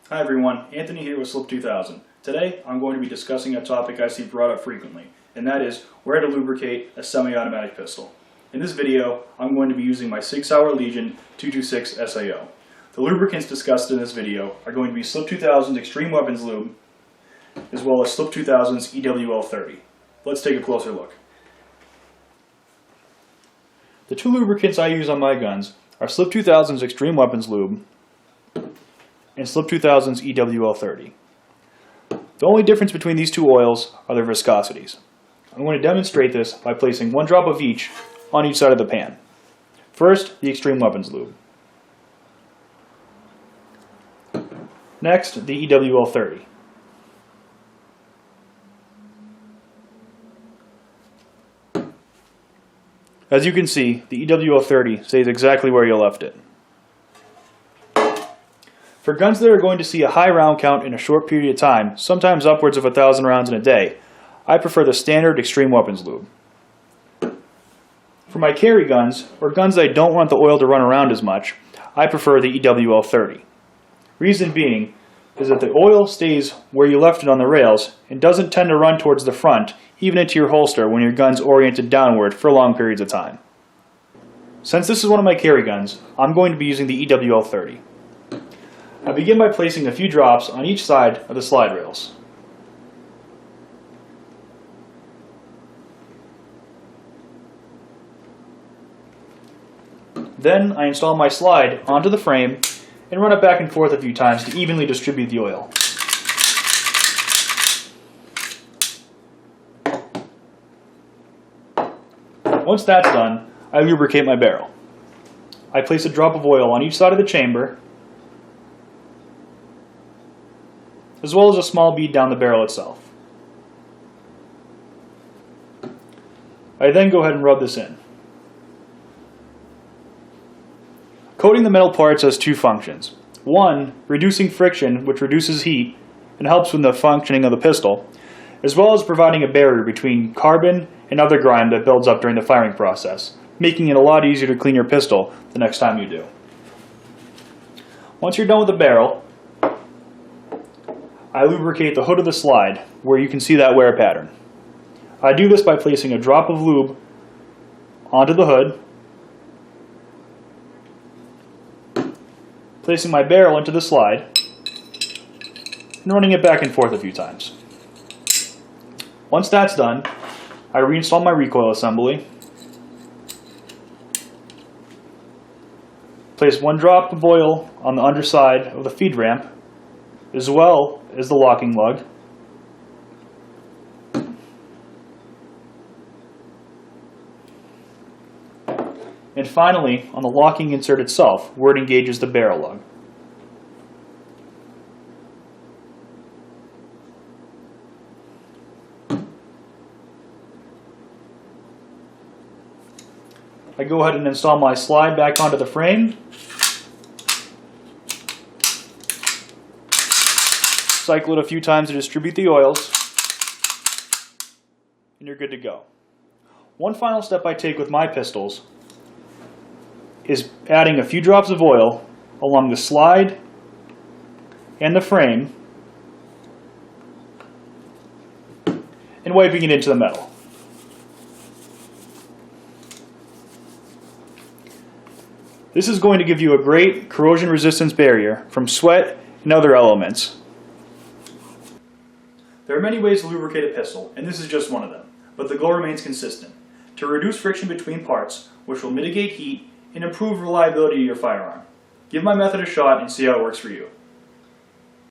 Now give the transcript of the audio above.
Hi everyone, Anthony here with Slip 2000. Today I'm going to be discussing a topic I see brought up frequently, and that is where to lubricate a semi-automatic pistol. In this video, I'm going to be using my Sig Sauer Legion 226 SAO. The lubricants discussed in this video are going to be Slip 2000's Extreme Weapons Lube, as well as Slip 2000's EWL 30. Let's take a closer look. The two lubricants I use on my guns are Slip 2000's Extreme Weapons Lube and Slip 2000's EWL 30. The only difference between these two oils are their viscosities. I'm going to demonstrate this by placing one drop of each on each side of the pan. First, the Extreme Weapons Lube. Next, the EWL 30. As you can see, the EWL 30 stays exactly where you left it. For guns that are going to see a high round count in a short period of time, sometimes upwards of 1,000 rounds in a day, I prefer the standard Extreme Weapons Lube. For my carry guns, or guns that I don't want the oil to run around as much, I prefer the EWL 30. Reason being is that the oil stays where you left it on the rails and doesn't tend to run towards the front, even into your holster when your gun's oriented downward for long periods of time. Since this is one of my carry guns, I'm going to be using the EWL 30. I begin by placing a few drops on each side of the slide rails. Then I install my slide onto the frame and run it back and forth a few times to evenly distribute the oil. Once that's done, I lubricate my barrel. I place a drop of oil on each side of the chamber, as well as a small bead down the barrel itself. I then go ahead and rub this in. Coating the metal parts has two functions. One, reducing friction, which reduces heat and helps with the functioning of the pistol, as well as providing a barrier between carbon and other grime that builds up during the firing process, making it a lot easier to clean your pistol the next time you do. Once you're done with the barrel, I lubricate the hood of the slide, where you can see that wear pattern. I do this by placing a drop of lube onto the hood, placing my barrel into the slide, and running it back and forth a few times. Once that's done, I reinstall my recoil assembly, place one drop of oil on the underside of the feed ramp, as well as the locking lug, and finally on the locking insert itself, where it engages the barrel lug. I go ahead and install my slide back onto the frame, cycle it a few times to distribute the oils, and you're good to go. One final step I take with my pistols is adding a few drops of oil along the slide and the frame and wiping it into the metal. This is going to give you a great corrosion resistance barrier from sweat and other elements. There are many ways to lubricate a pistol, and this is just one of them, but the goal remains consistent: to reduce friction between parts, which will mitigate heat and improve reliability of your firearm. Give my method a shot and see how it works for you.